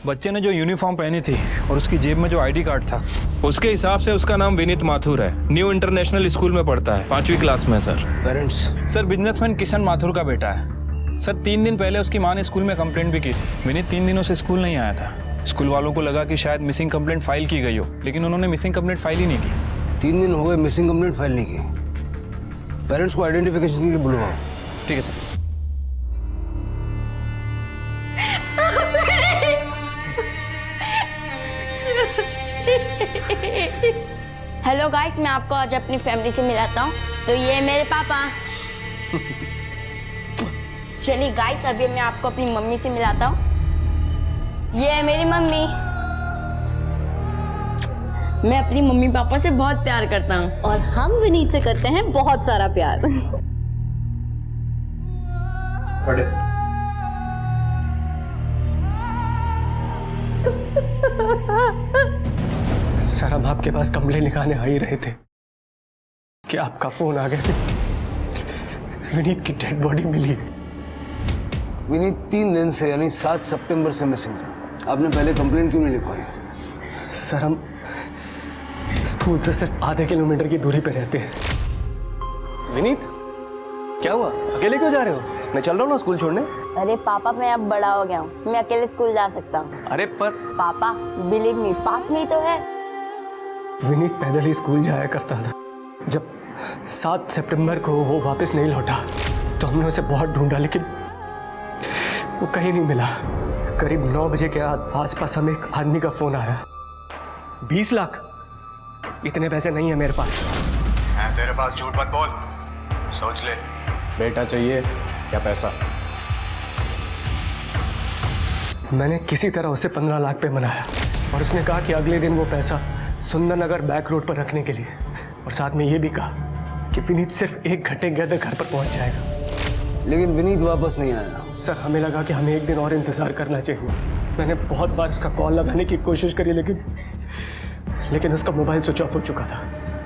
बच्चे ने जो यूनिफॉर्म पहनी थी और उसकी जेब में जो आईडी कार्ड था, उसके हिसाब से उसका नाम विनीत माथुर है। न्यू इंटरनेशनल स्कूल में पढ़ता है, 5वीं क्लास में sir. Parents? Sir businessman Kishan Mathur का बेटा है सर। 3 दिन पहले उसकी माँ ने स्कूल में कंप्लेंट भी की थी। विनीत 3 दिनों से स्कूल नहीं आया था। स्कूल वालों को लगा कि शायद मिसिंग कंप्लेंट फाइल की गई हो, लेकिन उन्होंने मिसिंग कंप्लेंट फाइल ही नहीं की। 3 दिन हो गए मिसिंग कंप्लेंट फाइल नहीं की। पेरेंट्स को आइडेंटिफिकेशन के लिए बुलवाओ। ठीक है सर। हेलो गाइस, मैं आपको आज अपनी फैमिली से मिलाता हूँ। तो ये है मेरे पापा। चलिए गाइस, अभी मैं आपको अपनी मम्मी से मिलाता हूँ। ये है मेरी मम्मी। मैं अपनी मम्मी पापा से बहुत प्यार करता हूँ। और हम विनीत से करते हैं बहुत सारा प्यार। सर, हम आपके पास कंप्लेंट लिखाने आ ही रहे थे कि आपका फोन आ गया। विनीत की डेड बॉडी मिली है। विनीत 3 दिन से यानी 7 सितंबर से मिसिंग था। आपने पहले कंप्लेंट क्यों नहीं लिखवाई? सर, हम स्कूल से सिर्फ आधे किलोमीटर की दूरी पे रहते हैं। विनीत, क्या हुआ? अकेले क्यों जा रहे हो? मैं चल रहा हूँ ना स्कूल छोड़ने। अरे पापा, मैं अब बड़ा हो गया हूँ, मैं अकेले स्कूल जा सकता हूँ। अरे पर पापा बिलीव मी, पास में ही तो है। विनीत पैदल ही स्कूल जाया करता था। जब 7 सितंबर को वो वापस नहीं लौटा तो हमने उसे बहुत ढूंढा, लेकिन वो कहीं नहीं मिला। करीब 9 बजे के आसपास हमें एक आदमी का फोन आया। 20 लाख? इतने पैसे नहीं है मेरे पास। है तेरे पास? झूठ मत बोल, सोच ले। बेटा चाहिए या पैसा? मैंने किसी तरह उसे 15 लाख पे मनाया और उसने कहा कि अगले दिन वो पैसा सुंदरनगर बैक रोड पर रखने के लिए, और साथ में ये भी कहा कि विनीत सिर्फ 1 घंटे के अंदर घर पर पहुंच जाएगा। लेकिन विनीत वापस नहीं आया। सर, हमें लगा कि हमें 1 दिन और इंतजार करना चाहिए। मैंने बहुत बार उसका कॉल लगाने की कोशिश करी, लेकिन उसका मोबाइल स्विच ऑफ हो चुका था।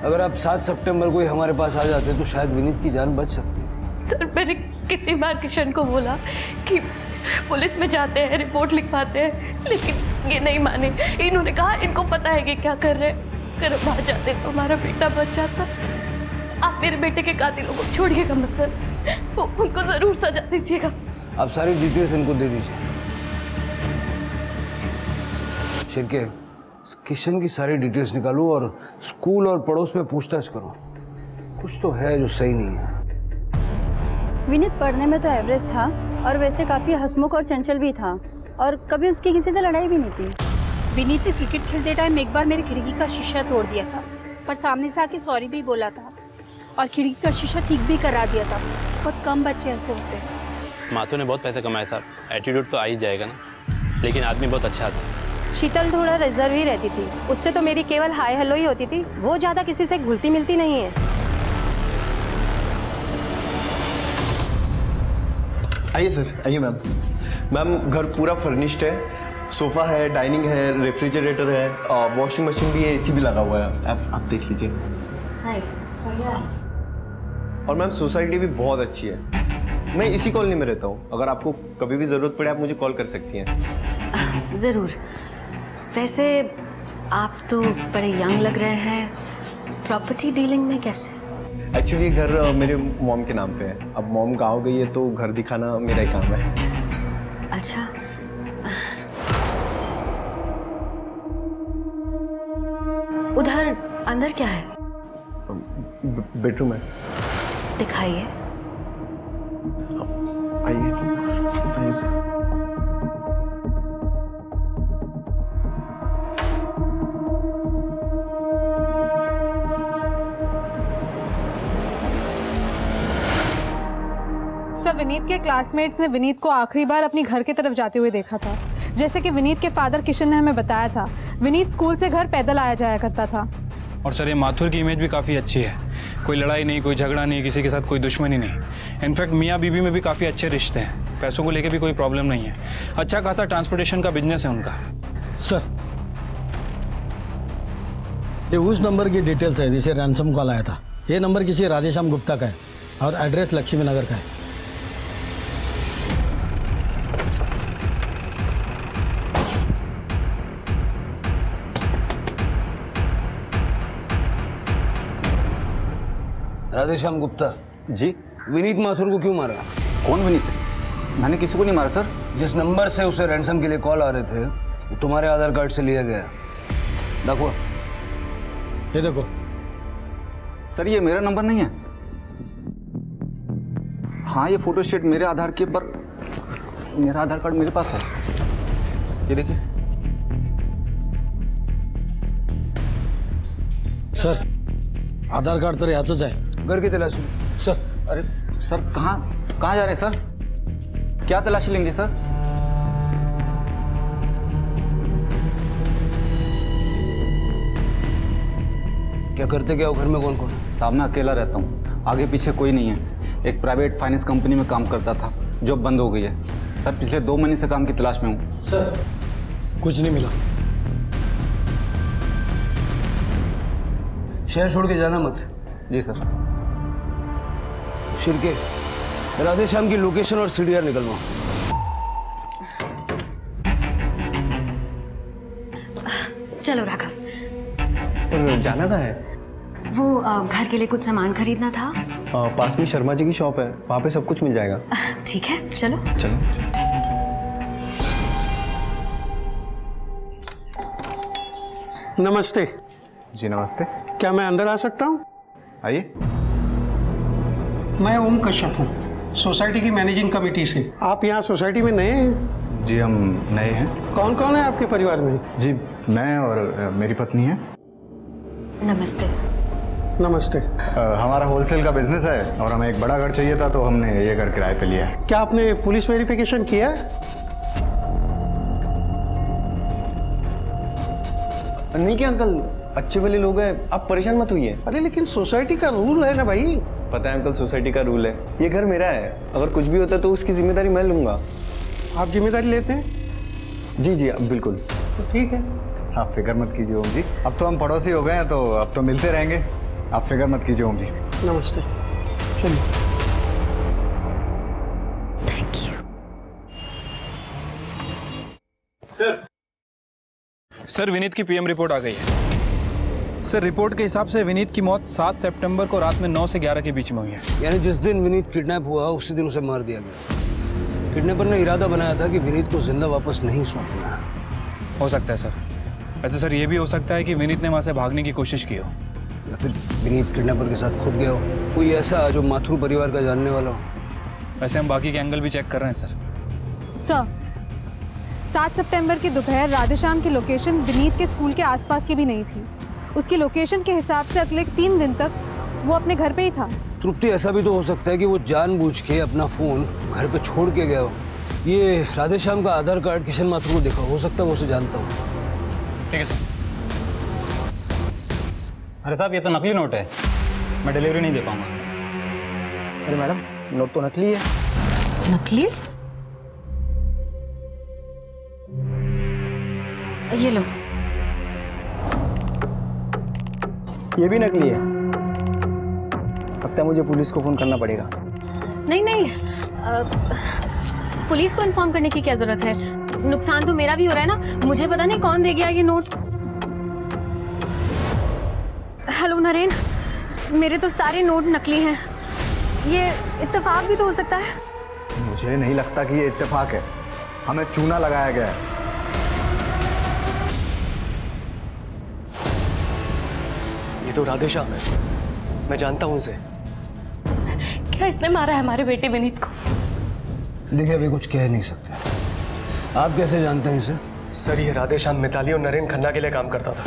अगर आप 7 सितंबर को ही हमारे पास आ जाते तो शायद विनीत की जान बच सकती थी। सर, मैंने कितनी बार किशन को बोला कि पुलिस में जाते हैं, रिपोर्ट लिखवाते हैं, लेकिन ये नहीं माने। इन्होंने कहा इनको पता है कि क्या कर रहे हैं, अगर बाहर जाते तो हमारा बेटा बच जाता। आप मेरे बेटे के कातिलों को छोड़िएगा मत सर, उनको जरूर सजा दीजिएगा। आप सारी डिटेल्स इनको दे दीजिए। शिरके, किशन की सारी डिटेल्स निकालो और स्कूल और पड़ोस में पूछताछ करो। कुछ तो है जो सही नहीं है। विनीत पढ़ने में तो एवरेज था और वैसे काफ़ी हंसमुख और चंचल भी था, और कभी उसकी किसी से लड़ाई भी नहीं थी। विनीत ने क्रिकेट खेलते टाइम एक बार मेरी खिड़की का शीशा तोड़ दिया था, पर सामने से आके सॉरी भी बोला था और खिड़की का शीशा ठीक भी करा दिया था। बहुत कम बच्चे ऐसे होते हैं। माथुर ने बहुत पैसा कमाया था, एटीट्यूड तो आ ही जाएगा ना, लेकिन आदमी बहुत अच्छा था। शीतल थोड़ा रिजर्व ही रहती थी, उससे तो मेरी केवल हाय हेलो ही होती थी। वो ज़्यादा किसी से घुलती मिलती नहीं है। आइए सर, आइए मैम। मैम, घर पूरा फर्निश्ड है। सोफ़ा है, डाइनिंग है, रेफ्रिजरेटर है, वॉशिंग मशीन भी है, एसी भी लगा हुआ है। आप देख लीजिए। नाइस। और मैम, सोसाइटी भी बहुत अच्छी है। मैं इसी कॉलोनी में रहता हूँ। अगर आपको कभी भी ज़रूरत पड़े आप मुझे कॉल कर सकती हैं। ज़रूर। वैसे आप तो बड़े यंग लग रहे हैं, प्रॉपर्टी डीलिंग में कैसे? एक्चुअली घर मेरे मॉम के नाम पे है। अब मॉम गाँव गई है तो घर दिखाना मेरा ही काम है। अच्छा। उधर अंदर क्या है? बेडरूम है। दिखाइए। आइए। सब विनीत के क्लासमेट्स ने विनीत को आखिरी बार अपनी घर की तरफ जाते हुए देखा था। जैसे कि विनीत के फादर किशन ने हमें बताया था, विनीत स्कूल से घर पैदल आया जाया करता था। और सर, ये माथुर की इमेज भी काफ़ी अच्छी है। कोई लड़ाई नहीं, कोई झगड़ा नहीं, किसी के साथ कोई दुश्मनी नहीं। इनफैक्ट मियाँ बीवी में भी काफ़ी अच्छे रिश्ते हैं। पैसों को लेकर भी कोई प्रॉब्लम नहीं है। अच्छा खासा ट्रांसपोर्टेशन का बिजनेस है उनका। सर, ये उस नंबर की डिटेल्स है जिसे रैंसम कॉल आया था। ये नंबर किसी राधेश्याम गुप्ता का है और एड्रेस लक्ष्मी नगर का है। राधेश्याम गुप्ता जी। विनीत माथुर को क्यों मारा? कौन विनीत? मैंने किसी को नहीं मारा सर। जिस नंबर से उसे रैंसम के लिए कॉल आ रहे थे वो तुम्हारे आधार कार्ड से लिया गया। देखो ये देखो सर, ये मेरा नंबर नहीं है। हाँ, ये फोटो स्टेट मेरे आधार के पर मेरा आधार कार्ड मेरे पास है, ये देखिए। सर आधार कार्ड तर याचंच आहे। घर की तलाशी सर। अरे सर, कहाँ कहाँ जा रहे हैं सर? क्या तलाशी लेंगे सर? क्या करते क्या हो घर में? कौन कौन? साहब मैं अकेला रहता हूँ, आगे पीछे कोई नहीं है। एक प्राइवेट फाइनेंस कंपनी में काम करता था, जॉब बंद हो गई है सर। पिछले 2 महीने से काम की तलाश में हूँ। सर कुछ नहीं मिला। शहर छोड़ के जाना मत। जी सर। शिरके, राधेश्याम की लोकेशन और सीडीआर निकलवाओ। चलो राघव। और जाना कहाँ है? वो घर के लिए कुछ सामान खरीदना था। पास में शर्मा जी की शॉप है, वहाँ पे सब कुछ मिल जाएगा। ठीक है, चलो। चलो। नमस्ते। जी नमस्ते। क्या मैं अंदर आ सकता हूँ? आइए। मैं ओम कश्यप हूँ, सोसाइटी की मैनेजिंग कमेटी से। आप यहाँ सोसाइटी में नए हैं? जी हम नए हैं। कौन कौन है आपके परिवार में? जी मैं और मेरी पत्नी है। नमस्ते। नमस्ते। हमारा होलसेल का बिजनेस है और हमें एक बड़ा घर चाहिए था, तो हमने ये घर किराए पे लिया है। क्या आपने पुलिस वेरिफिकेशन किया है? नहीं क्या अंकल, अच्छे वाले लोग हैं, आप परेशान मत होइए। अरे लेकिन सोसाइटी का रूल है ना भाई। पता है अंकल, सोसाइटी का रूल है। ये घर मेरा है, अगर कुछ भी होता है तो उसकी जिम्मेदारी मैं लूंगा। आप जिम्मेदारी लेते हैं? जी जी बिल्कुल। तो ठीक है। आप फिक्र मत कीजिए ओम जी, अब तो हम पड़ोसी हो गए हैं, तो अब तो मिलते रहेंगे। आप फिक्र मत कीजिए ओम जी। नमस्ते। चलिए। Thank you. सर विनीत की पीएम रिपोर्ट आ गई है। सर रिपोर्ट के हिसाब से विनीत की मौत 7 सितंबर को रात में 9 से 11 के बीच में हुई है। यानी जिस दिन विनीत किडनैप हुआ उसी दिन उसे मार दिया गया। किडनैपर ने इरादा बनाया था कि विनीत को जिंदा वापस नहीं सौंपना। हो सकता है सर। वैसे सर ये भी हो सकता है कि विनीत ने वहाँ से भागने की कोशिश की हो, या फिर विनीत किडनैपर के साथ खुद गया हो, कोई ऐसा जो माथुर परिवार का जानने वाला हो। वैसे हम बाकी के एंगल भी चेक कर रहे हैं सर। सर 7 सितंबर की दोपहर राधेश्याम की लोकेशन विनीत के स्कूल के आसपास की भी नहीं थी। उसकी लोकेशन के हिसाब से अगले 3 दिन तक वो अपने घर पे ही था। तृप्ति, ऐसा भी तो हो सकता है कि वो जानबूझ के अपना फोन घर पे छोड़ के गया हो। ये राधेश्याम का आधार कार्ड किशन माथुर को देखा, हो सकता है वो उसे जानता हो। ठीक है सर। अरे साहब ये तो नकली नोट है, मैं डिलीवरी नहीं दे पाऊंगा। अरे मैडम नोट तो नकली है। नकली? ये लो। ये भी नकली है। लगता है मुझे पुलिस को फोन करना पड़ेगा। नहीं नहीं, पुलिस को इन्फॉर्म करने की क्या जरूरत है? नुकसान तो मेरा भी हो रहा है ना। मुझे पता नहीं कौन दे गया ये नोट। हेलो नरेन, मेरे तो सारे नोट नकली हैं। ये इत्तेफाक भी तो हो सकता है। मुझे नहीं लगता कि ये इत्तेफाक है, हमें चूना लगाया गया है। ये तो राधेश्याम है, मैं जानता हूँ इसे। क्या इसने मारा है हमारे बेटे विनीत को? देखिए अभी कुछ कह नहीं सकते। आप कैसे जानते हैं इसे? सर ये राधेश्याम मिताली और नरेन खन्ना के लिए काम करता था,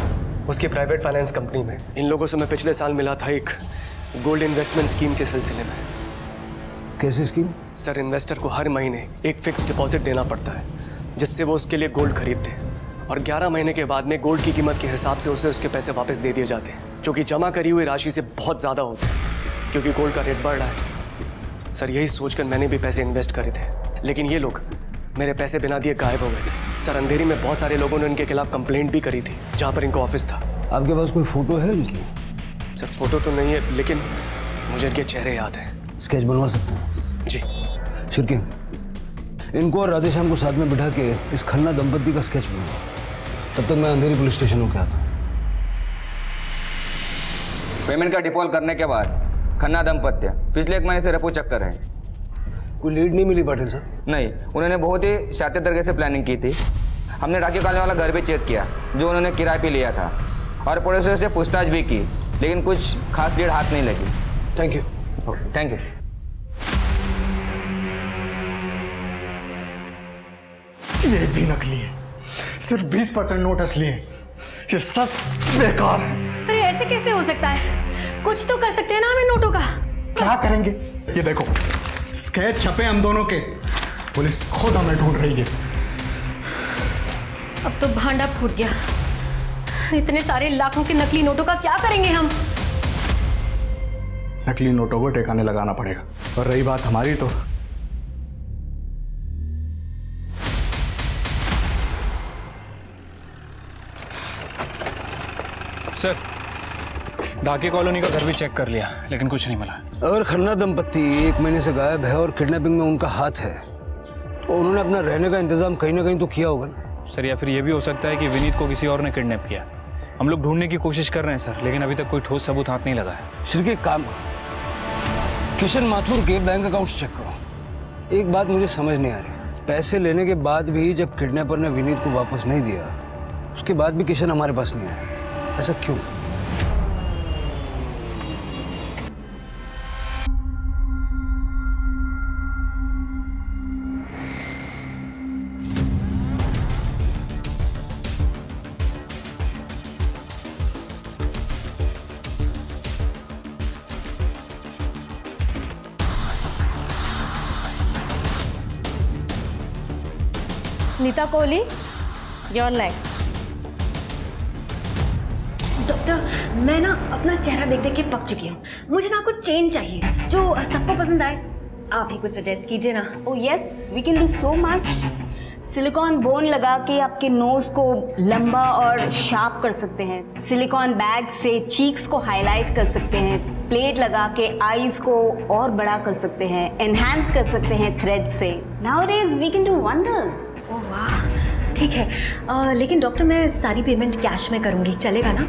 उसकी प्राइवेट फाइनेंस कंपनी में। इन लोगों से मैं पिछले साल मिला था एक गोल्ड इन्वेस्टमेंट स्कीम के सिलसिले में। कैसी स्कीम? सर इन्वेस्टर को हर महीने एक फिक्स डिपॉजिट देना पड़ता है, जिससे वो उसके लिए गोल्ड खरीदते हैं, और 11 महीने के बाद में गोल्ड की कीमत के हिसाब से उसे उसके पैसे वापस दे दिए जाते हैं, जो कि जमा करी हुई राशि से बहुत ज़्यादा होते हैं, क्योंकि गोल्ड का रेट बढ़ रहा है। सर यही सोचकर मैंने भी पैसे इन्वेस्ट करे थे, लेकिन ये लोग मेरे पैसे बिना दिए गायब हो गए थे। सर अंधेरी में बहुत सारे लोगों ने इनके खिलाफ कंप्लेंट भी करी थी, जहाँ पर इनका ऑफिस था। आपके पास कोई फोटो है इनकी? सर फोटो तो नहीं है, लेकिन मुझे इनके चेहरे याद हैं। स्केच बनवा सकते हैं? जी। शिरके, इनको और राधेश्याम को साथ में बिठा के इस खन्ना दंपत्ति का स्केच बनाओ। तब तक मैं अंधेरी पुलिस स्टेशन होकर आता हूँ। पेमेंट का डिफॉल्ट करने के बाद खन्ना दंपत्य पिछले 1 महीने से रफू चक्कर है। कोई लीड नहीं मिली पाटिल साहब? नहीं, उन्होंने बहुत ही शातिर तरीके से प्लानिंग की थी। हमने डाकिया कॉलोनी वाला घर भी चेक किया जो उन्होंने किराए पे लिया था, और पड़ोसियों से पूछताछ भी की, लेकिन कुछ खास लीड हाथ नहीं लगी। Thank you. Thank you. ये भी नकली है, सिर्फ 20% नोट असली है। ये सब बेकार है। अरे ऐसे कैसे हो सकता है? कुछ तो कर सकते हैं ना हम इन नोटों का। क्या करेंगे? ये देखो, स्केच छपे हम दोनों के, पुलिस खुद हमें ढूंढ रही है। अब तो भांडा फूट गया। इतने सारे लाखों के नकली नोटों का क्या करेंगे हम? नकली नोटों को ठिकाने लगाना पड़ेगा। और रही बात हमारी, तो सर, डाकिया कॉलोनी का घर भी चेक कर लिया, लेकिन कुछ नहीं मिला। अगर खन्ना दंपत्ति 1 महीने से गायब है और किडनैपिंग में उनका हाथ है, तो उन्होंने अपना रहने का इंतजाम कहीं ना कहीं तो किया होगा ना। सर, या फिर ये भी हो सकता है कि विनीत को किसी और ने किडनैप किया। हम लोग ढूंढने की कोशिश कर रहे हैं सर, लेकिन अभी तक कोई ठोस सबूत हाथ नहीं लगा है। श्री, एक काम करो, किशन माथुर के बैंक अकाउंट्स चेक करो। एक बात मुझे समझ नहीं आ रही, पैसे लेने के बाद भी जब किडनैपर ने विनीत को वापस नहीं दिया, उसके बाद भी किशन हमारे पास नहीं आया, ऐसा क्यों? Neeta Kohli, your next. Doctor, मैं ना अपना चेहरा देख देख के पक चुकी हूँ। मुझे ना कुछ चेंज चाहिए जो सबको पसंद आए। आप ही कुछ सजेस्ट कीजिए ना। Oh yes, we can do so much. Silicone bone लगा के आपके नोज को लंबा और शार्प कर सकते हैं। सिलिकॉन बैग से चीक्स को हाईलाइट कर सकते हैं। प्लेट लगा के आईज को और बड़ा कर सकते हैं। एनहांस कर सकते हैं थ्रेड से। Nowadays we can do wonders. Oh वाह, ठीक है। लेकिन डॉक्टर, मैं सारी पेमेंट कैश में करूँगी, चलेगा ना?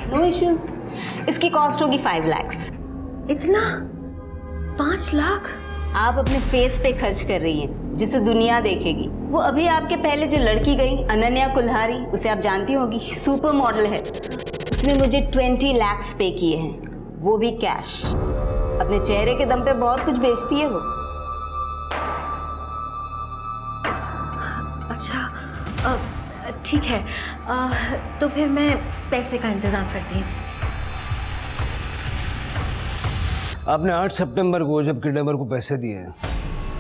No issues. इसकी कॉस्ट होगी 5 लाख। इतना? 5 लाख? आप अपने फेस पे खर्च कर रही हैं, जिसे दुनिया देखेगी। वो अभी आपके पहले जो लड़की गई, अनन्या कुल्हारी, उसे आप जानती होगी, सुपर मॉडल है। उसने मुझे 20 लाख पे किए हैं, वो भी कैश। अपने चेहरे के दम पे बहुत कुछ बेचती है वो। अच्छा, ठीक है। तो फिर मैं पैसे का इंतजाम करती हूँ। आपने 8 सितंबर को जब किडनैपर को पैसे दिए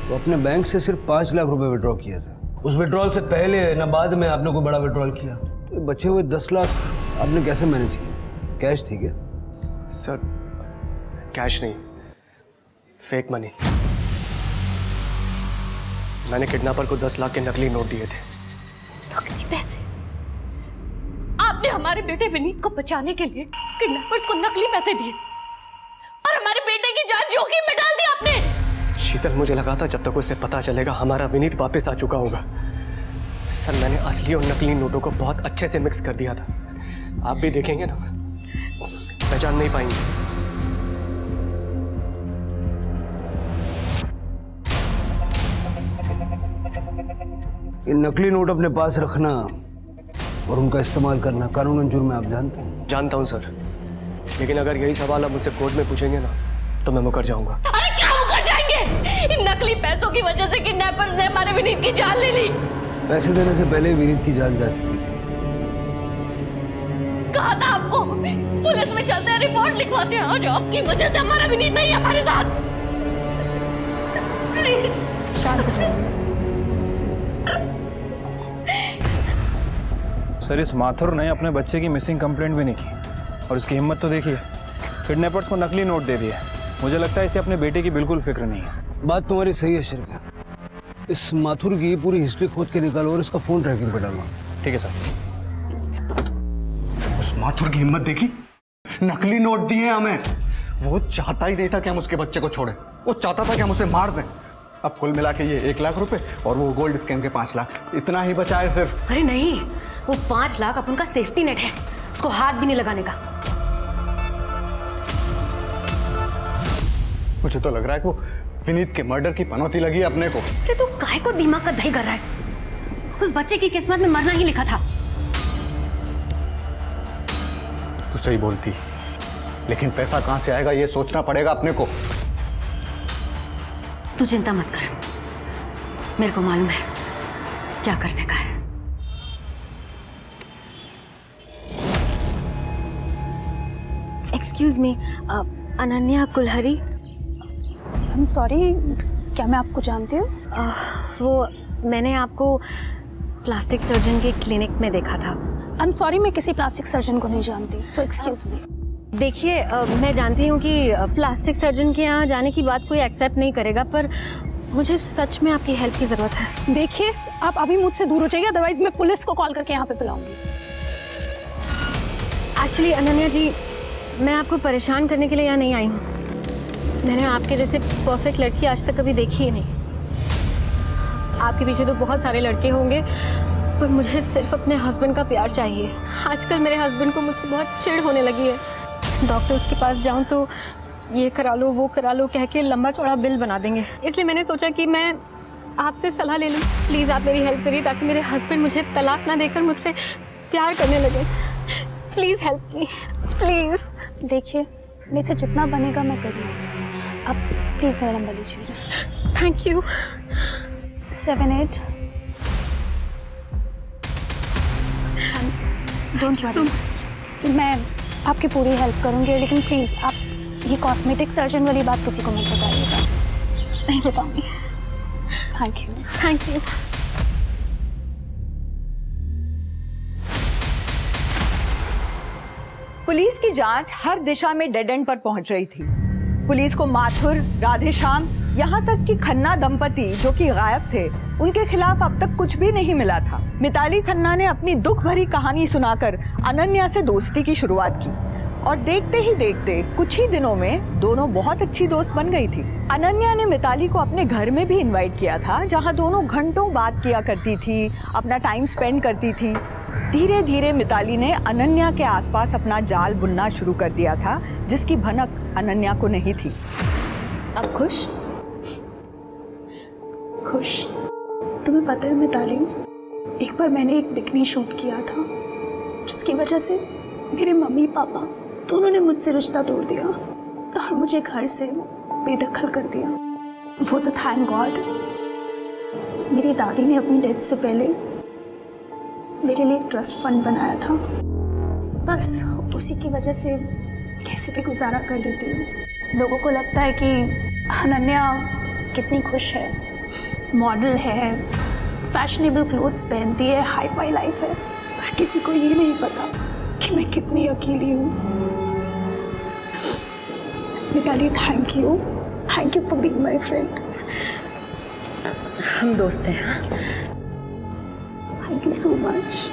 तो अपने बैंक से सिर्फ 5 लाख रुपए विड्रॉ किया था। उस विड्रॉल से पहले न बाद में आपने कोई बड़ा विड्रॉल किया, तो बचे हुए 10 लाख आपने कैसे मैनेज किया? कैश थी क्या? सर, कैश नहीं, फेक मनी। मैंने किडनैपर को 10 लाख के नकली नोट दिए थे। नकली पैसे? आपने हमारे बेटे विनीत को बचाने के लिए किडनैपर्स को नकली पैसे दिए और हमारे बेटे की जान जोखिम में डाल दी आपने। शीतल, मुझे लगा था जब तक उसे पता चलेगा हमारा विनीत वापस आ चुका होगा। सर, मैंने असली और नकली नोटों को बहुत अच्छे से मिक्स कर दिया था। आप भी देखेंगे ना, पहचान नहीं पाएंगे। ये नकली नोट अपने पास रखना और उनका इस्तेमाल करना कानूनन जुर्म है, आप जानते हैं? जानता हूं सर, लेकिन अगर यही सवाल आप मुझसे कोर्ट में पूछेंगे ना, तो मैं मुकर जाऊंगा। अरे क्या मुकर जाएंगे? इन नकली पैसों की वजह से किडनैपर्स ने हमारे विनीत की जान ले ली। पैसे देने से पहले विनीत की जान जा चुकी थी। कहा था आपको, पुलिस में चलते हैं, रिपोर्ट लिखवाते हैं। आज आपकी वजह से हमारा विनीत नहीं है हमारे साथ। शांत हो जाइए। सर, इस माथुर ने अपने बच्चे की मिसिंग कंप्लेंट भी नहीं की, और इसकी हिम्मत तो देखिए, किडनैपर्स को नकली नोट दे दिए। मुझे लगता है इसे अपने बेटे की बिल्कुल फिक्र नहीं है। बात तुम्हारी सही है शिरका। इस माथुर की पूरी हिस्ट्री खोद के निकालो और इसका फोन ट्रैकिंग पे डालो। ठीक है सर। उस माथुर की हिम्मत देखी, नकली नोट दिए हमें। वो चाहता ही नहीं था कि हम उसके बच्चे को छोड़े, वो चाहता था कि हम उसे मार दें। अब कुल मिला के ये 1 लाख रुपए और वो गोल्ड स्कैम के 5 लाख, इतना ही बचा है सिर्फ। अरे नहीं, वो 5 लाख अपन का सेफ्टी नेट है, उसको हाथ भी नहीं लगाने का। मुझे तो लग रहा है कि वो विनीत के मर्डर की पनौती लगी है अपने को। अरे तू काहे को दिमाग का दही कर रहा है? उस बच्चे की किस्मत में मरना ही लिखा था। तू सही बोलती, लेकिन पैसा कहां से आएगा ये सोचना पड़ेगा अपने को। तू चिंता मत कर, मेरे को मालूम है क्या करने का है। Excuse me, Ananya Kulhari. I am sorry, क्या मैं आपको जानती हूँ? वो मैंने आपको प्लास्टिक सर्जन के क्लिनिक में देखा था। आई एम सॉरी, मैं किसी प्लास्टिक सर्जन को नहीं जानती, सो एक्सक्यूज मी। देखिए, मैं जानती हूँ कि प्लास्टिक सर्जन के यहाँ जाने की बात कोई एक्सेप्ट नहीं करेगा, पर मुझे सच में आपकी हेल्प की ज़रूरत है। देखिए, आप अभी मुझसे दूर हो जाइए, अदरवाइज मैं पुलिस को कॉल करके यहाँ पे बुलाऊंगी। एक्चुअली अनन्या जी, मैं आपको परेशान करने के लिए यहाँ नहीं आई हूँ। मैंने आपके जैसे परफेक्ट लड़की आज तक कभी देखी ही नहीं। आपके पीछे तो बहुत सारे लड़के होंगे, पर मुझे सिर्फ अपने हस्बैंड का प्यार चाहिए। आजकल मेरे हस्बैंड को मुझसे बहुत चिढ़ होने लगी है। डॉक्टर्स के पास जाऊँ तो ये करा लो, वो करा लो कह के लंबा चौड़ा बिल बना देंगे। इसलिए मैंने सोचा कि मैं आपसे सलाह ले लूँ। प्लीज़ आप मेरी हेल्प करिए ताकि मेरे हस्बैंड मुझे तलाक ना देकर मुझसे प्यार करने लगे। Please help me, please. देखिए, मेरे से जितना बनेगा मैं करूँगी। आप प्लीज़ मेरा नंबर लीजिए। Thank you. 78 डोंट वरी, मैं आपकी पूरी हेल्प करूँगी, लेकिन प्लीज़ आप ये कॉस्मेटिक सर्जन वाली बात किसी को मत बताइएगा। नहीं बताऊँगी। Thank you. Thank you. Police की जांच हर दिशा में डेड एंड पर पहुंच रही थी। पुलिस को माथुर, राधेश्याम, यहाँ तक कि खन्ना दंपति जो कि गायब थे, उनके खिलाफ अब तक कुछ भी नहीं मिला था। मिताली खन्ना ने अपनी दुख भरी कहानी सुनाकर अनन्या से दोस्ती की शुरुआत की और देखते ही देखते कुछ ही दिनों में दोनों बहुत अच्छी दोस्त बन गई थी। अनन्या ने मिताली को अपने घर में भी इनवाइट किया था, जहाँ दोनों घंटों बात किया करती थी, अपना टाइम स्पेंड करती थी। धीरे धीरे मिताली ने अनन्या के आसपास अपना जाल बुनना शुरू कर दिया था, जिसकी भनक अनन्या को नहीं थी। अब खुश? खुश? तुम्हें पता है मिताली, एक बार मैंने एक बिकनी शूट किया था, जिसकी वजह से मेरे मम्मी पापा दोनों ने मुझसे रिश्ता तोड़ दिया और मुझे घर से बेदखल कर दिया। वो तो थैंक गॉड मेरी दादी ने अपनी डेथ से पहले मेरे लिए एक ट्रस्ट फंड बनाया था। बस उसी की वजह से कैसे भी गुजारा कर लेती हूँ। लोगों को लगता है कि अनन्या कितनी खुश है, मॉडल है, फैशनेबल क्लोथ्स पहनती है, हाई फाई लाइफ है, पर किसी को ये नहीं पता कि मैं कितनी अकेली हूँ। Mitali, thank you for being my friend. हम दोस्त हैं। Thank you so much.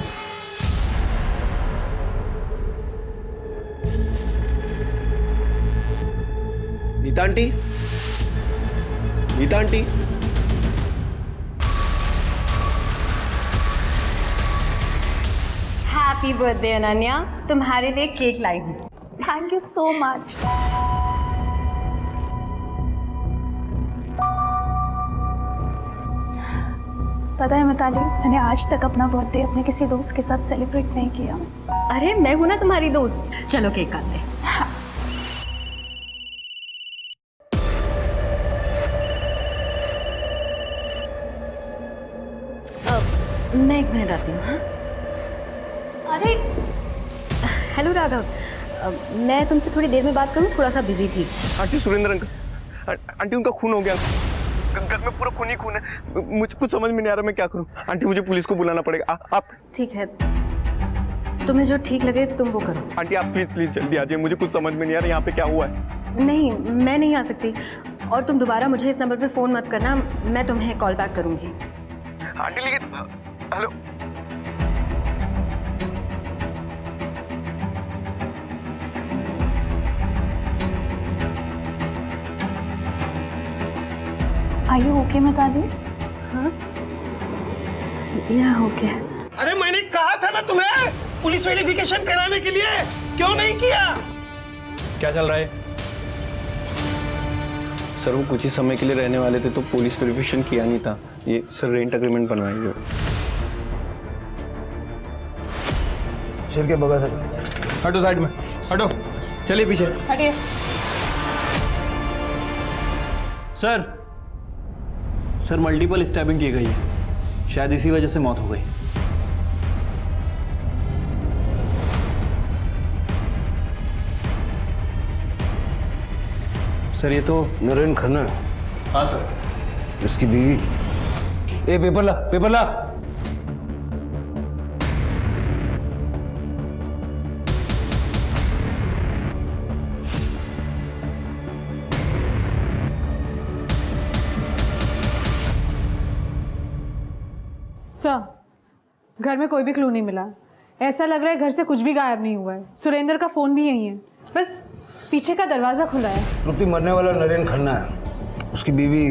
Neeta aunty, Neeta aunty, happy birthday Ananya, तुम्हारे लिए केक लाई हूँ। Thank you so much. पता है मिताली, मैंने आज तक अपना बर्थडे अपने किसी दोस्त के साथ सेलिब्रेट नहीं किया। अरे मैं हूं ना तुम्हारी दोस्त, चलो केक काटते हैं। हाँ। मैं 1 मिनट आती हूँ। हाँ? अरे हेलो राघव, मैं तुमसे थोड़ी देर में बात करूँ, थोड़ा सा बिजी थी। आंटी सुरेंद्र अंकल, आंटी उनका खून हो गया, घर में पूरा खून ही खून है। मुझे कुछ समझ में नहीं आ रहा मैं क्या करूं। आंटी मुझे पुलिस को बुलाना पड़ेगा। आप ठीक है, तुम्हें जो ठीक लगे तुम वो करो। आंटी आप प्लीज जल्दी आ जाइए, मुझे कुछ समझ में नहीं आ रहा यहाँ पे क्या हुआ है। नहीं, मैं नहीं आ सकती, और तुम दोबारा मुझे इस नंबर पे फ़ोन मत करना, मैं तुम्हें कॉल बैक करूँगी। आंटी लेकिन hello, Are you okay Mitali? हाँ, या ओके। अरे मैंने कहा था ना तुम्हें पुलिस वेरिफिकेशन कराने के लिए, क्यों नहीं किया? क्या चल रहा है? सर वो कुछ ही समय के लिए रहने वाले थे तो पुलिस वेरिफिकेशन किया नहीं था। ये सर रेंट एग्रीमेंट बनवाएंगे। चल के बगा सर। हटो साइड में, हटो, चलिए पीछे। हटिए। सर सर मल्टीपल स्टैबिंग की गई है, शायद इसी वजह से मौत हो गई। सर ये तो नरेन खन्ना है। हाँ सर। इसकी बीवी। ए पेपर ला, पेपर ला। सर, घर में कोई भी क्लू नहीं मिला। ऐसा लग रहा है घर से कुछ भी गायब नहीं हुआ है। सुरेंद्र का फ़ोन भी यहीं है, बस पीछे का दरवाज़ा खुला है। रुपी मरने वाला नरेन खन्ना है। उसकी बीवी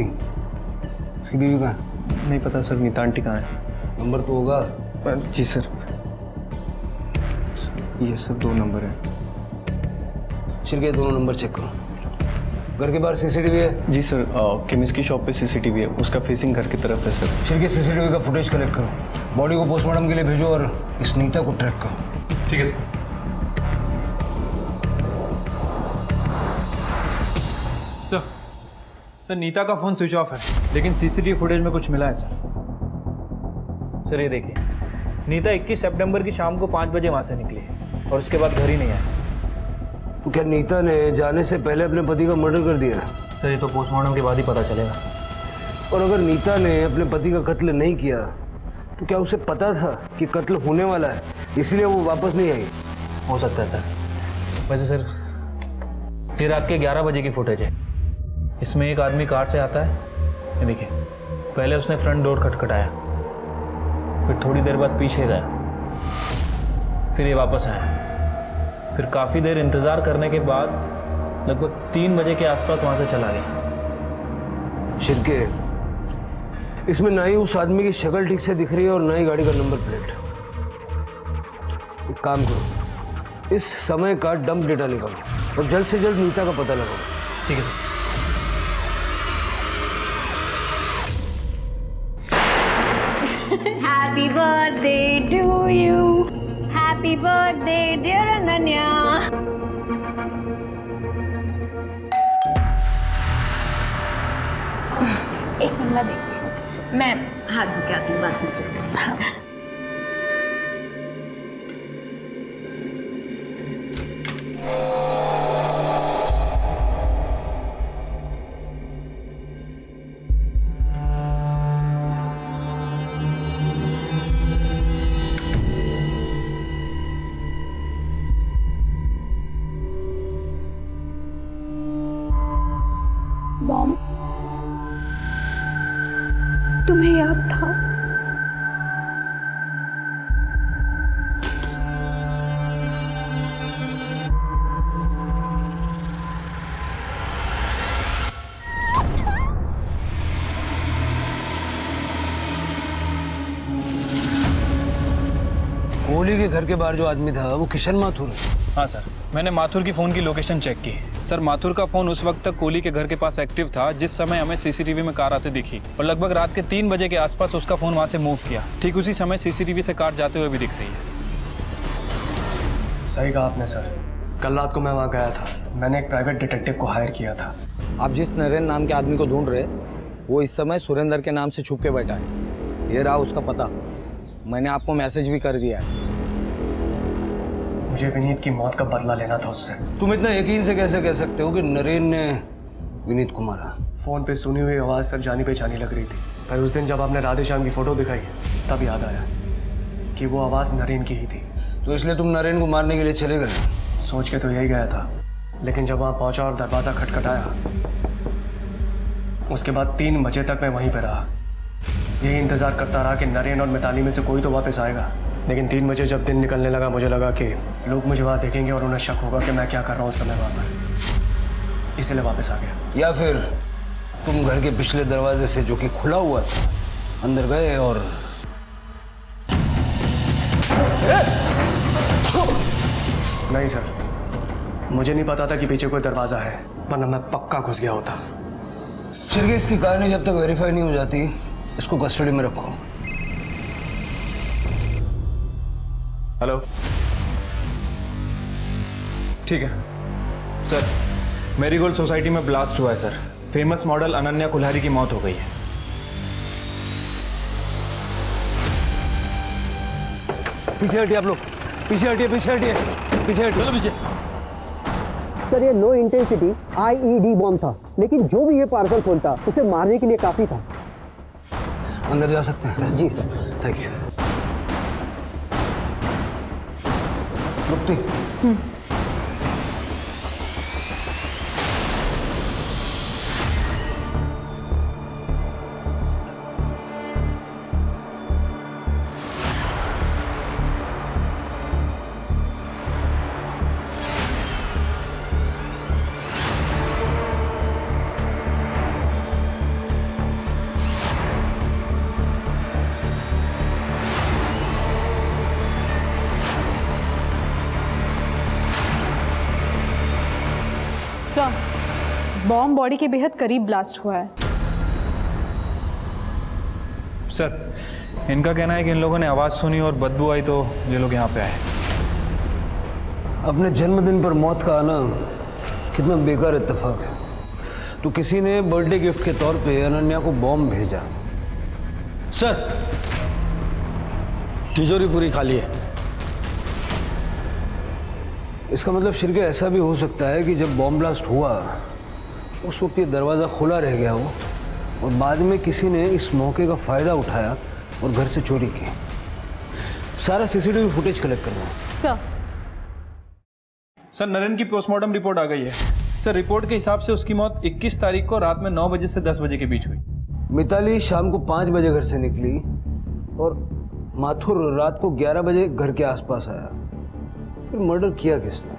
कहाँ है? नहीं पता सर। नीता आंटी कहाँ है? नंबर तो होगा। जी सर, ये सब 2 नंबर है। चल के दोनों नंबर चेक करो। घर के बाहर सीसीटीवी है? जी सर, केमिस्ट की शॉप पे सीसीटीवी है, उसका फेसिंग घर की तरफ है सर। चल के सीसीटीवी का फुटेज कलेक्ट करो, बॉडी को पोस्टमार्टम के लिए भेजो और इस नीता को ट्रैक करो। ठीक है सर। सर नीता का फ़ोन स्विच ऑफ है, लेकिन सीसीटीवी फुटेज में कुछ मिला है सर। सर ये देखिए, नीता 21 सितंबर की शाम को 5 बजे वहाँ से निकली और उसके बाद घर ही नहीं आया। तो क्या नीता ने जाने से पहले अपने पति का मर्डर कर दिया? सर ये तो पोस्टमार्टम के बाद ही पता चलेगा। और अगर नीता ने अपने पति का कत्ल नहीं किया तो क्या उसे पता था कि कत्ल होने वाला है, इसलिए वो वापस नहीं आई? हो सकता है सर। वैसे सर ये रात के 11 बजे की फुटेज है। इसमें एक आदमी कार से आता है, ये देखिए। पहले उसने फ्रंट डोर खटखटाया, फिर थोड़ी देर बाद पीछे गया, फिर ये वापस आया, फिर काफ़ी देर इंतज़ार करने के बाद लगभग 3 बजे के आसपास वहाँ से चला गया। शिरके, इसमें ना ही उस आदमी की शक्ल ठीक से दिख रही है और ना ही गाड़ी का नंबर प्लेट। एक काम करो, इस समय का डंप डेटा निकालो और जल्द से जल्द नीता का पता लगाओ। ठीक है sir. Happy birthday to you. Happy birthday dear Ananya. एक मिनट मैं देखती हूँ। मैं हाथ धो के आती हूँ, बात नहीं सकती। मॉम, तुम्हें याद था? कोहली के घर के बाहर जो आदमी था वो किशन माथुर है। हाँ सर, मैंने माथुर की फ़ोन की लोकेशन चेक की। सर माथुर का फ़ोन उस वक्त तक कोहली के घर के पास एक्टिव था जिस समय हमें सीसीटीवी में कार आते दिखी, और लगभग रात के 3 बजे के आसपास उसका फ़ोन वहाँ से मूव किया। ठीक उसी समय सीसीटीवी से कार जाते हुए भी दिख रही है। सही कहा आपने सर। कल रात को मैं वहाँ गया था। मैंने एक प्राइवेट डिटेक्टिव को हायर किया था। आप जिस नरेन नाम के आदमी को ढूंढ रहे वो इस समय सुरेंद्र के नाम से छुप के बैठा है। ये रहा उसका पता। मैंने आपको मैसेज भी कर दिया है। मुझे विनीत की मौत का बदला लेना था उससे। तुम इतना यकीन से कैसे कह सकते हो कि नरेन ने विनीत को मारा? फ़ोन पे सुनी हुई आवाज़ सर जानी पहचानी लग रही थी, पर उस दिन जब आपने राधे श्याम की फ़ोटो दिखाई तब याद आया कि वो आवाज़ नरेन की ही थी। तो इसलिए तुम नरेन को मारने के लिए चले गए? सोच के तो यही गया था, लेकिन जब वहाँ पहुँचा और दरवाज़ा खटखटाया, उसके बाद 3 बजे तक मैं वहीं पर रहा। यही इंतज़ार करता रहा कि नरेन और मिताली में से कोई तो वापस आएगा। लेकिन 3 बजे जब दिन निकलने लगा, मुझे लगा कि लोग मुझे वहाँ देखेंगे और उन्हें शक होगा कि मैं क्या कर रहा हूँ उस समय वहाँ पर, इसलिए वापस आ गया। या फिर तुम घर के पिछले दरवाजे से, जो कि खुला हुआ था, अंदर गए और नहीं सर, मुझे नहीं पता था कि पीछे कोई दरवाज़ा है, वरना मैं पक्का घुस गया होता। शिरके, इसकी कहानी जब तक वेरीफाई नहीं हो जाती इसको कस्टडी में रखो। हेलो, ठीक है सर। मेरीगोल्ड सोसाइटी में ब्लास्ट हुआ है sir. Famous model Ananya Kulhari की मौत हो गई है। पीछे हटिए आप लोग, पीछे हटिए, पीछे हटिए, पीछे हटिए। चलो पीछे। सर ये लो इंटेंसिटी IED बॉम्ब था, लेकिन जो भी ये पार्सल खोलता उसे मारने के लिए काफी था। अंदर जा सकते हैं? जी सर। Thank you. रुकती। सर, बॉम्ब बॉडी के बेहद करीब ब्लास्ट हुआ है। सर, इनका कहना है कि इन लोगों ने आवाज़ सुनी और बदबू आई तो ये लोग यहाँ पे आए। अपने जन्मदिन पर मौत का आना कितना बेकार इत्तेफाक है। तो किसी ने बर्थडे गिफ्ट के तौर पे अनन्या को बॉम्ब भेजा। सर, तिजोरी पूरी खाली है। इसका मतलब शिरके ऐसा भी हो सकता है कि जब बॉम्ब ब्लास्ट हुआ उस वक्त ये दरवाज़ा खुला रह गया हो और बाद में किसी ने इस मौके का फ़ायदा उठाया और घर से चोरी की। सारा CCTV फुटेज कलेक्ट करना है। सर, नरेन की पोस्टमार्टम रिपोर्ट आ गई है। सर, रिपोर्ट के हिसाब से उसकी मौत 21 तारीख को रात में 9 बजे से 10 बजे के बीच हुई। मिताली शाम को 5 बजे घर से निकली और माथुर रात को 11 बजे घर के आसपास आया। फिर मर्डर किया किसने?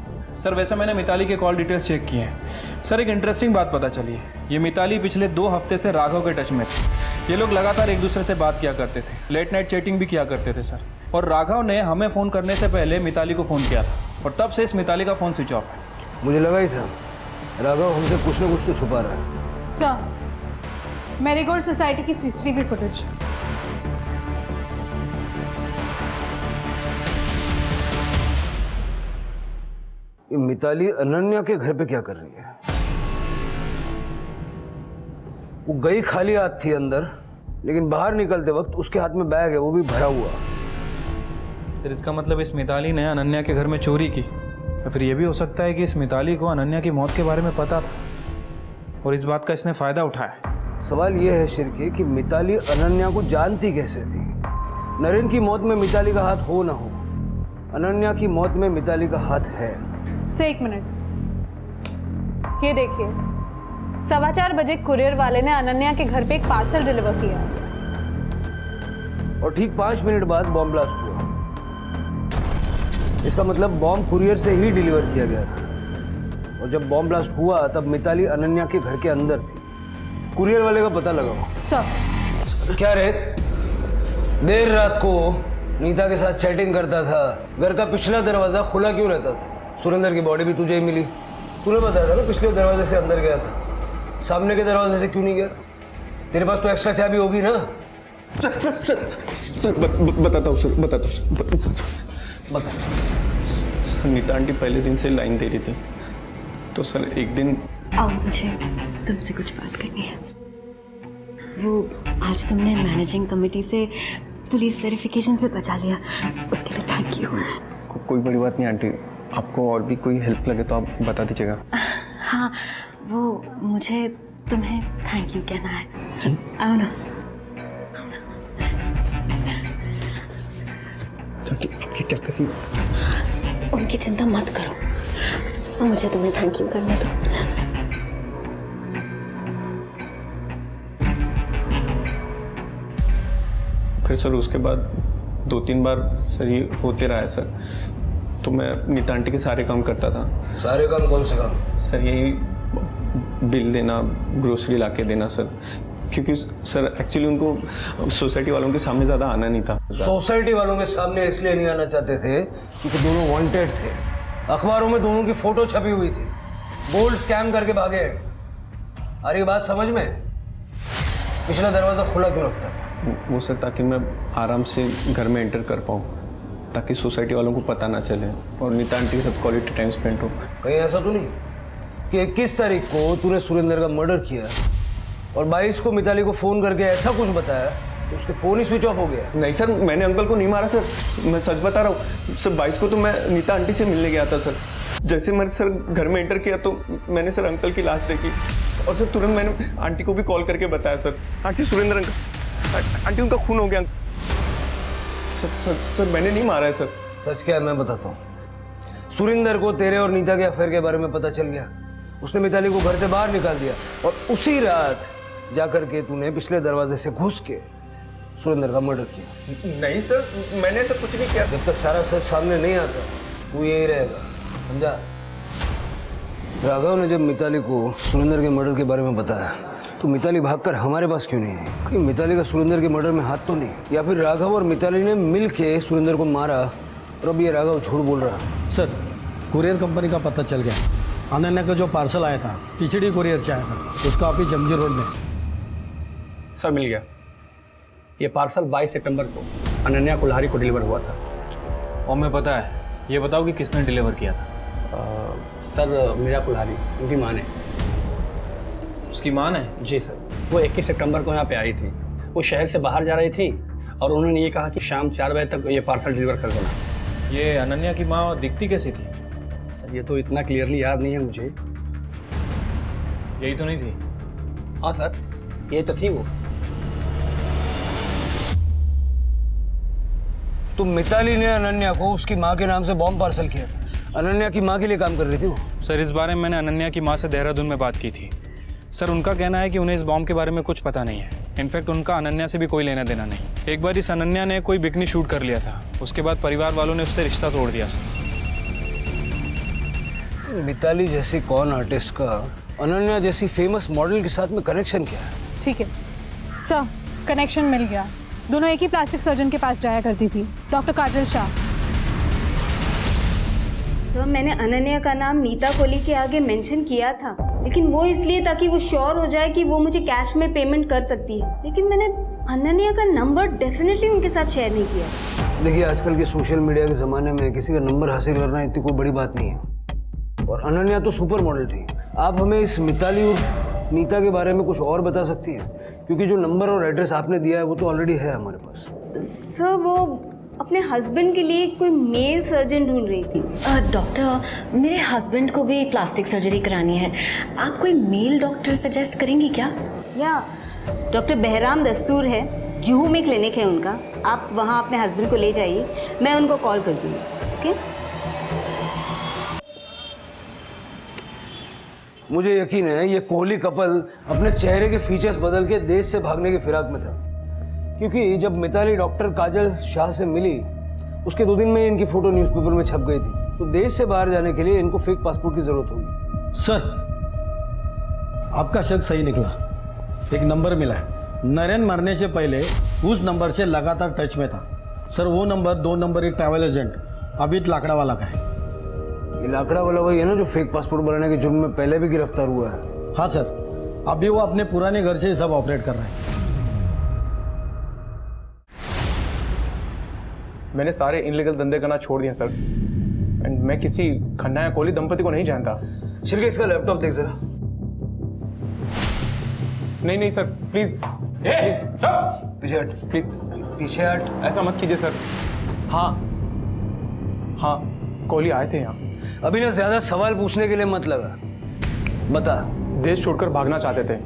सर, वैसे मैंने मिताली के कॉल डिटेल्स चेक किए हैं। सर, एक इंटरेस्टिंग बात पता चली है। ये मिताली पिछले 2 हफ्ते से राघव के टच में थे। ये लोग लगातार एक दूसरे से बात किया करते थे, लेट नाइट चैटिंग भी किया करते थे सर। और राघव ने हमें फ़ोन करने से पहले मिताली को फ़ोन किया था और तब से इस मिताली का फ़ोन स्विच ऑफ है। मुझे लगा ही था राघव हमसे कुछ ना कुछ तो छुपा रहा है। सर, मेरीगोल्ड सोसाइटी की CCTV फुटेज। ये मिताली अनन्या के घर पे क्या कर रही है? वो गई खाली हाथ थी अंदर, लेकिन बाहर निकलते वक्त उसके हाथ में बैग है, वो भी भरा हुआ। सर, इसका मतलब इस मिताली ने अनन्या के घर में चोरी की। तो फिर ये भी हो सकता है कि इस मिताली को अनन्या की मौत के बारे में पता था और इस बात का इसने फ़ायदा उठाया। सवाल ये है शिरके कि मिताली अनन्या को जानती कैसे थी? नरेन की मौत में मिताली का हाथ हो ना हो, अनन्या की मौत में मिताली का हाथ है। से 1 मिनट, ये देखिए, 4:15 बजे कुरियर वाले ने अनन्या के घर पे एक पार्सल डिलीवर किया और ठीक 5 मिनट बाद बॉम्ब ब्लास्ट हुआ। इसका मतलब बॉम्ब कुरियर से ही डिलीवर किया गया था और जब बॉम्ब ब्लास्ट हुआ तब मिताली अनन्या के घर के अंदर थी। कुरियर वाले का पता लगाओ। सर, क्या रे, देर रात को नीता के साथ चैटिंग करता था, घर का पिछला दरवाजा खुला क्यों रहता था? सुरेंद्र की बॉडी भी तुझे ही मिली। तूने बताया था ना पिछले दरवाजे से अंदर गया था, सामने के दरवाजे से क्यों नहीं गया? तेरे पास तो एक्स्ट्रा चाबी होगी ना? सर बताता हूँ सर, बता। नीता आंटी पहले दिन से लाइन दे रही थी, तो सर एक दिन आओ, मुझे तुमसे कुछ बात करनी है। वो आज तुमने मैनेजिंग कमेटी से पुलिस वेरिफिकेशन से बचा लिया, उसके लिए थैंक यू। कोई बड़ी बात नहीं आंटी, आपको और भी कोई हेल्प लगे तो आप बता दीजिएगा। हाँ, वो मुझे तुम्हें थैंक यू कहना है। आओ ना। क्या करी? उनकी चिंता मत करो, मुझे तुम्हें थैंक यू करने दो। फिर सर उसके बाद 2-3 बार सर ये होते रहा है सर। तो मैं नीता आंटी के सारे काम करता था। सारे काम? कौन से काम? सर यही बिल देना, ग्रोसरी ला के देना सर, क्योंकि सर एक्चुअली उनको सोसाइटी वालों के सामने ज़्यादा आना नहीं था। सोसाइटी वालों के सामने इसलिए नहीं आना चाहते थे क्योंकि दोनों वांटेड थे। अखबारों में दोनों की फोटो छपी हुई थी। गोल्ड स्कैम करके भागे हैं। अरे बात समझ में? पिछला दरवाज़ा खुला क्यों रखता था? वो सर ताकि मैं आराम से घर में एंटर कर पाऊँ, ताकि सोसाइटी वालों को पता ना चले और नीता आंटी के साथ क्वालिटी टाइम स्पेंड हो। कहीं ऐसा तो नहीं कि 21 तारीख को तूने सुरेंद्र का मर्डर किया और 22 को मिताली को फ़ोन करके ऐसा कुछ बताया कि उसके फ़ोन ही स्विच ऑफ हो गया? नहीं सर, मैंने अंकल को नहीं मारा सर, मैं सच बता रहा हूँ सर। 22 को तो मैं नीता आंटी से मिलने गया था सर। जैसे मैंने सर घर में एंटर किया तो मैंने सर अंकल की लाश देखी और सर तुरंत मैंने आंटी को भी कॉल करके बताया sir, aunty Surendra uncle, aunty उनका खून हो गया। सर मैंने नहीं मारा है सर। सच क्या है मैं बताता हूँ। सुरेंद्र को तेरे और नीता के अफेयर के बारे में पता चल गया, उसने मिताली को घर से बाहर निकाल दिया और उसी रात जाकर के तूने पिछले दरवाजे से घुस के सुरेंद्र का मर्डर किया। नहीं सर, मैंने ऐसा कुछ नहीं किया। जब तक सारा सच सामने नहीं आता तू यही रहेगा, समझा? राघव ने जब मिताली को सुरेंद्र के मर्डर के बारे में बताया तो मिताली भागकर हमारे पास क्यों नहीं आई? कहीं मिताली का सुरेंद्र के मर्डर में हाथ तो नहीं, या फिर राघव और मिताली ने मिल के सुरेंद्र को मारा और अब ये राघव झूठ बोल रहा है? सर, कुरियर कंपनी का पता चल गया। अनन्या का जो पार्सल आया था पीसीडी कुरियर से आया था, उसका ऑफिस जमजी रोड में। सर मिल गया। ये पार्सल 22 सितंबर को अनन्या कुल्हारी को डिलीवर हुआ था। और मैं पता है, ये बताओ कि किसने डिलीवर किया था? सर मीरा कुल्हारी, उनकी माँ ने। उसकी माँ ने? जी सर। वो 21 सितंबर को यहाँ पे आई थी। वो शहर से बाहर जा रही थी और उन्होंने ये कहा कि शाम 4 बजे तक ये पार्सल डिलीवर कर देना। ये अनन्या की माँ दिखती कैसी थी? सर ये तो इतना क्लियरली याद नहीं है मुझे। यही तो नहीं थी? हाँ सर, ये तो थी वो। तो मिताली ने अनन्या को उसकी माँ के नाम से बॉम्ब पार्सल किया था। अनन्या की माँ के लिए काम कर रही थी वो। सर इस बारे में मैंने अनन्या की माँ से देहरादून में बात की थी। सर उनका कहना है कि उन्हें इस बॉम्ब के बारे में कुछ पता नहीं है। इनफैक्ट उनका अनन्या से भी कोई लेना देना नहीं। एक बार इस अनन्या ने कोई बिकनी शूट कर लिया था, उसके बाद परिवार वालों ने उससे रिश्ता तोड़ दिया। मिताली जैसी कौन आर्टिस्ट का अनन्या जैसी फेमस मॉडल के साथ में कनेक्शन क्या है? ठीक है सर, कनेक्शन मिल गया। दोनों एक ही प्लास्टिक सर्जन के पास जाया करती थी, डॉक्टर काजल शाह। सर मैंने अनन्या का नाम नीता कोहली के आगे मेंशन किया था, लेकिन वो इसलिए ताकि वो श्योर हो जाए कि वो मुझे कैश में पेमेंट कर सकती है, लेकिन मैंने अनन्या का नंबर डेफिनेटली उनके साथ शेयर नहीं किया। देखिए आजकल के सोशल मीडिया के ज़माने में किसी का नंबर हासिल करना इतनी कोई बड़ी बात नहीं है। और अनन्या तो सुपर मॉडल थी। आप हमें इस मिताली और नीता के बारे में कुछ और बता सकती हैं? क्योंकि जो नंबर और एड्रेस आपने दिया है वो तो ऑलरेडी है हमारे पास। सर वो अपने हस्बैंड के लिए कोई मेल सर्जन ढूंढ रही थी। डॉक्टर मेरे हस्बैंड को भी प्लास्टिक सर्जरी करानी है, आप कोई मेल डॉक्टर सजेस्ट करेंगी क्या? या डॉक्टर बहराम दस्तूर है, जुहू में क्लिनिक है उनका, आप वहाँ अपने हस्बैंड को ले जाइए, मैं उनको कॉल कर दूँगी। ओके? मुझे यकीन है ये कोहली कपल अपने चेहरे के फीचर्स बदल के देश से भागने की फिराक में था, क्योंकि जब मिताली डॉक्टर काजल शाह से मिली उसके 2 दिन में इनकी फोटो न्यूज़पेपर में छप गई थी। तो देश से बाहर जाने के लिए इनको फेक पासपोर्ट की जरूरत होगी। सर आपका शक सही निकला। एक नंबर मिला है, नरेन मरने से पहले उस नंबर से लगातार टच में था। सर वो नंबर 2 नंबर एक ट्रैवल एजेंट अभित लाकड़ा वाला का है। ये लाकड़ा वाला वही है ना जो फेक पासपोर्ट बनाने के जुर्म में पहले भी गिरफ्तार हुआ है? हाँ सर, अभी वो अपने पुराने घर से सब ऑपरेट कर रहे हैं। मैंने सारे इनलीगल धंधे करना छोड़ दिए सर, एंड मैं किसी खन्ना या कोहली दंपति को नहीं जानता। शिरके इसका लैपटॉप देख जरा। नहीं सर प्लीज प्लीज पीछे हट, प्लीज पीछे हट। ऐसा मत कीजिए सर। हाँ कोहली आए थे यहाँ। अभी ना ज्यादा सवाल पूछने के लिए मत लगा, बता। देश छोड़कर भागना चाहते थे,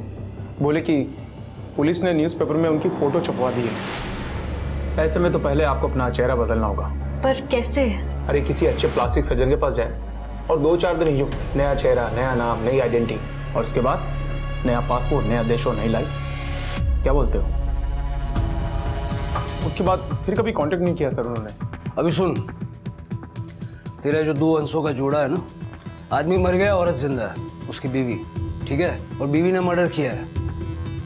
बोले कि पुलिस ने न्यूज़पेपर में उनकी फोटो छपवा दी है। ऐसे में तो पहले आपको अपना चेहरा बदलना होगा। पर कैसे? अरे किसी अच्छे प्लास्टिक सर्जन के पास जाए और 2-4 दिन ही नया चेहरा, नया नाम, नई आइडेंटिटी, और उसके बाद नया पासपोर्ट, नया देश और नई लाइफ। क्या बोलते हो? उसके बाद फिर कभी कांटेक्ट नहीं किया सर उन्होंने। अभी सुन, तेरा जो 2 अंशों का जोड़ा है ना, आदमी मर गया, औरत जिंदा है, उसकी बीवी, ठीक है? और बीवी ने मर्डर किया है।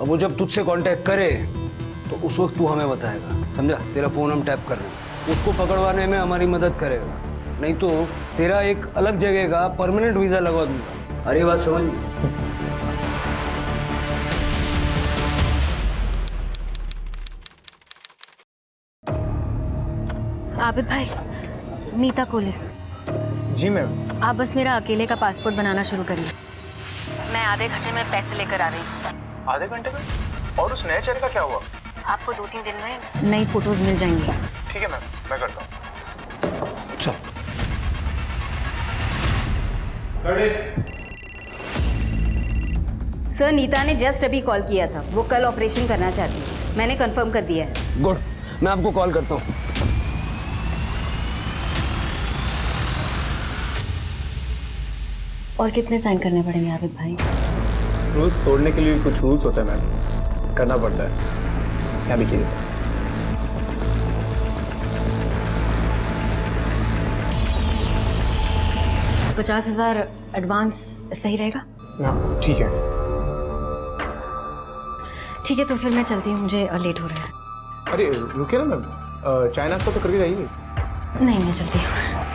अब वो जब तुझसे कांटेक्ट करे तो उस वक्त तू हमें बताएगा, समझा? तेरा फोन हम टैप कर रहे हैं, उसको पकड़वाने में हमारी मदद करेगा, नहीं तो तेरा एक अलग जगह का परमानेंट वीजा लगवा दूंगा। अरे बात समझ? आबिद भाई, नीता कोले। जी मैम। आप बस मेरा अकेले का पासपोर्ट बनाना शुरू करिए। मैं आधे घंटे में पैसे लेकर आ रही हूँ। आधे घंटे में? और उस नए चेहरे का क्या हुआ? आपको 2-3 दिन में नई फोटोज मिल जाएंगी। ठीक है मैम, मैं करता हूँ। चल। सर, नीता ने जस्ट अभी कॉल किया था। वो कल ऑपरेशन करना चाहती है। मैंने कंफर्म कर दिया है। गुड, मैं आपको कॉल करता हूँ। और कितने साइन करने पड़ेंगे आबिद भाई? रूल्स तोड़ने के लिए कुछ रूल्स होते हैं मैम, करना पड़ता है। क्या लिखिए सर? $50,000 एडवांस सही रहेगा? हाँ ठीक है। ठीक है, तो फिर मैं चलती हूँ, मुझे लेट हो रहा है। अरे रुकिए ना मैम, चाय नाश्ता तो करके जाइए। नहीं, मैं चलती हूँ।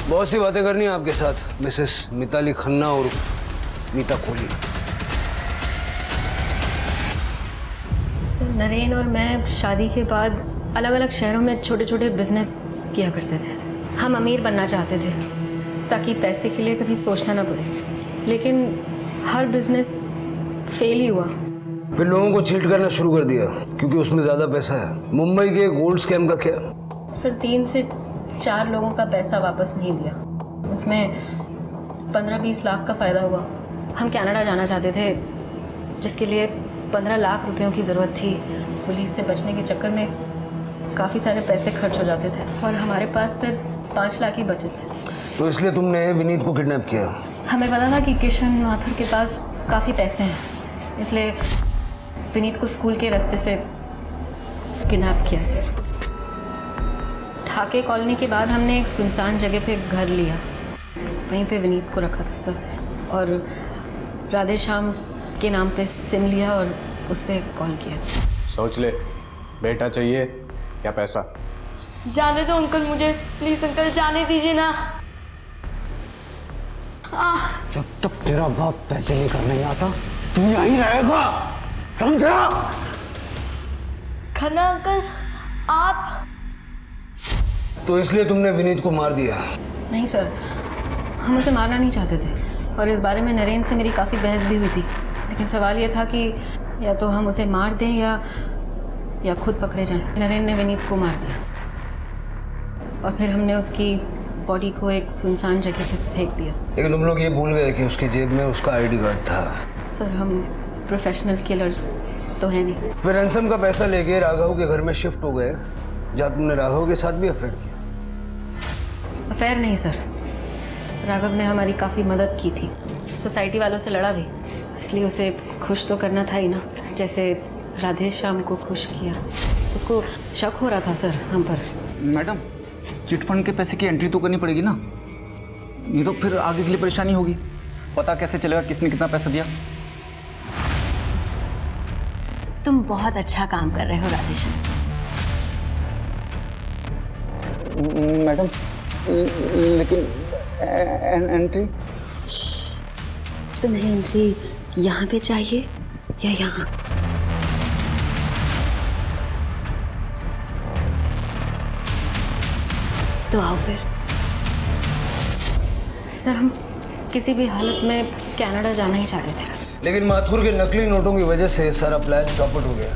बहुत सी बातें करनी है आपके साथ, मिसेस मिताली खन्ना और नीता कोहली। सर, नरेन और मैं शादी के बाद अलग अलग शहरों में छोटे छोटे बिजनेस किया करते थे। हम अमीर बनना चाहते थे ताकि पैसे के लिए कभी सोचना ना पड़े, लेकिन हर बिजनेस फेल ही हुआ। फिर लोगों को चीट करना शुरू कर दिया क्योंकि उसमें ज़्यादा पैसा है। मुंबई के गोल्ड स्कैम का क्या? सर, 3 से 4 लोगों का पैसा वापस नहीं दिया। उसमें 15-20 लाख का फ़ायदा हुआ। हम कनाडा जाना चाहते थे, जिसके लिए 15 लाख रुपयों की ज़रूरत थी। पुलिस से बचने के चक्कर में काफ़ी सारे पैसे खर्च हो जाते थे और हमारे पास सिर्फ 5 लाख ही बचे थे। तो इसलिए तुमने विनीत को किडनैप किया? हमें पता था कि किशन माथुर के पास काफ़ी पैसे हैं, इसलिए विनीत को स्कूल के रास्ते से किडनैप किया सर। ढाके कॉलोनी के बाद हमने एक सुनसान जगह पे घर लिया, वहीं पे विनीत को रखा था सर, और राधे श्याम के नाम पे सिम लिया और उससे कॉल किया। सोच ले, बेटा चाहिए या पैसा? जाने दो अंकल, मुझे प्लीज अंकल जाने दीजिए ना। जब तक तेरा बाप पैसे लेकर नहीं आता तू यहीं रहेगा, समझा? खन्ना अंकल, आप? तो इसलिए तुमने विनीत को मार दिया? नहीं सर, हम उसे मारना नहीं चाहते थे और इस बारे में नरेन से मेरी काफ़ी बहस भी हुई थी, लेकिन सवाल ये था कि या तो हम उसे मार दें या खुद पकड़े जाएं। नरेन ने विनीत को मार दिया और फिर हमने उसकी बॉडी को एक सुनसान जगह पे फेंक दिया। लेकिन तुम लोग ये भूल गए कि उसकी जेब में उसका आईडी कार्ड था। सर, हम प्रोफेशनल किलर्स तो है नहीं। फिर रैंसम का पैसा लेके राघव के घर में शिफ्ट हो गए, जहाँ तुमने राघव के साथ भी अफेयर किया। अफेयर नहीं सर, राघव ने हमारी काफ़ी मदद की थी। सोसाइटी वालों से लड़ा भी, इसलिए उसे खुश तो करना था ही ना, जैसे राधे श्याम को खुश किया। उसको शक हो रहा था सर हम पर। मैडम, चिट फंड के पैसे की एंट्री तो करनी पड़ेगी ना, नहीं तो फिर आगे के लिए परेशानी होगी। पता कैसे चलेगा किसने कितना पैसा दिया? तुम बहुत अच्छा काम कर रहे हो राधेश्याम। मैडम, लेकिन एंट्री? तुम्हें एंट्री यहाँ पे चाहिए या यहाँ? तो आओ फिर। सर, हम किसी भी हालत में कनाडा जाना ही चाहते थे, लेकिन माथुर के नकली नोटों की वजह से सारा प्लान चौपट हो गया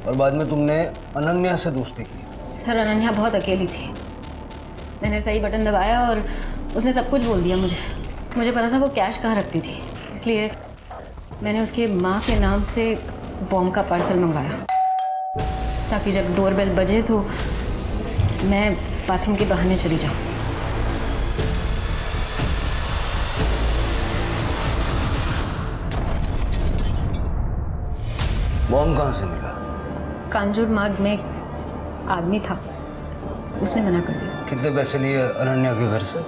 और बाद में तुमने अनन्या से दोस्ती की। सर, अनन्या बहुत अकेली थी। मैंने सही बटन दबाया और उसने सब कुछ बोल दिया मुझे पता था वो कैश कहाँ रखती थी, इसलिए मैंने उसके माँ के नाम से बॉम्ब का पार्सल मंगवाया ताकि जब डोरबेल बजे तो मैं बाथरूम के बहाने चली जाऊँ। बॉम्ब कहाँ से मिला? कांजूर मार्ग में एक आदमी था, उसने मना कर दिया। कितने पैसे लिए अनन्या के घर से?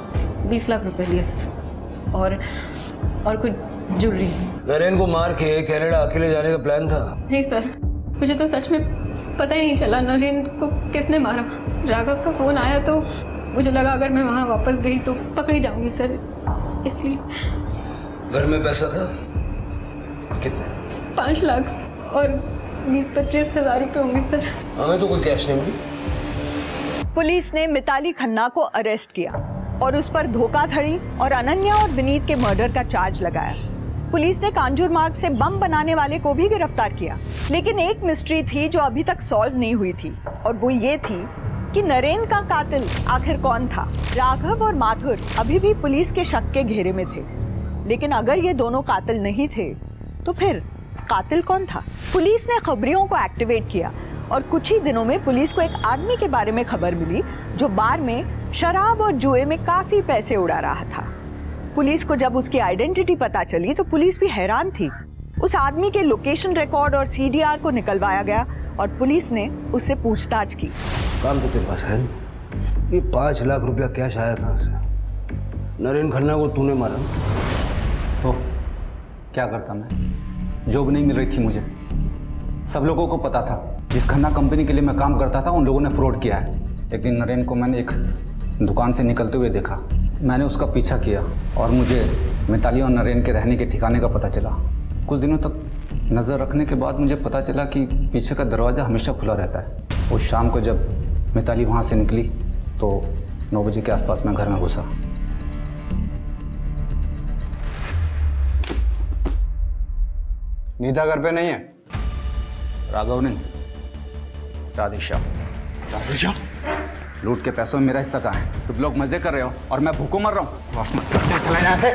20 लाख रुपए लिए सर, और कुछ ज्वेलरी। नरेन को मार के कनाडा अकेले जाने का प्लान था? नहीं सर, मुझे तो सच में पता ही नहीं चला नरेन को किसने मारा। राघव का फ़ोन आया तो मुझे लगा अगर मैं वहाँ वापस गई तो पकड़ी जाऊंगी सर, इसलिए। घर में पैसा था कितने? 5 लाख और 20-25 हज़ार रुपये होंगे सर। हमें तो कोई कैश नहीं मिली। पुलिस ने मिताली खन्ना को अरेस्ट किया और उस पर धोखाधड़ी और अनन्या और विनीत के मर्डर का चार्ज लगाया। पुलिस ने कांजूर मार्ग से बम बनाने वाले को भी गिरफ्तार किया, लेकिन एक मिस्ट्री थी जो अभी तक सॉल्व नहीं हुई थी, और वो ये थी कि नरेन का कातिल आखिर कौन था। राघव और माथुर अभी भी पुलिस के शक के घेरे में थे, लेकिन अगर ये दोनों कातिल नहीं थे तो फिर कातिल कौन था? पुलिस ने खबरियों को एक्टिवेट किया और कुछ ही दिनों में पुलिस को एक आदमी के बारे में खबर मिली जो बार में शराब और जुए में काफी पैसे उड़ा रहा था। पुलिस को जब उसकी आइडेंटिटी पता चली तो पुलिस भी हैरान थी। उस आदमी के लोकेशन रिकॉर्ड और सीडीआर को निकलवाया गया और पुलिस ने उससे पूछताछ की। काम तो तेरे पास है, ये 5 लाख रुपया कैश आया कहाँ से? नरेन खन्ना को तूने मारा? तो क्या करता मैं? जॉब नहीं मिल रही थी मुझे, सब लोगों को पता था। जिस खन्ना कंपनी के लिए मैं काम करता था उन लोगों ने फ्रॉड किया है। एक दिन नरेन को मैंने एक दुकान से निकलते हुए देखा, मैंने उसका पीछा किया और मुझे मिताली और नरेन के रहने के ठिकाने का पता चला। कुछ दिनों तक नज़र रखने के बाद मुझे पता चला कि पीछे का दरवाज़ा हमेशा खुला रहता है। उस शाम को जब मिताली वहाँ से निकली तो 9 बजे के आसपास मैं घर में घुसा। नीता घर पे नहीं है? राघव नहीं, राधेश्याम। राधेश्याम? लूट के पैसों में मेरा हिस्सा कहाँ है? तुम लोग मजे कर रहे हो और मैं भूखों मर रहा हूँ। चला यहाँ से।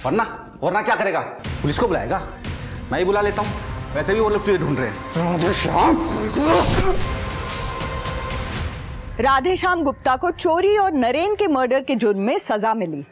वरना क्या करेगा? पुलिस को बुलाएगा? मैं ही बुला लेता हूँ, वैसे भी वो लोग तुझे ढूंढ रहे हैं। राधेश्याम गुप्ता को चोरी और नरेन के मर्डर के जुर्म में सजा मिली।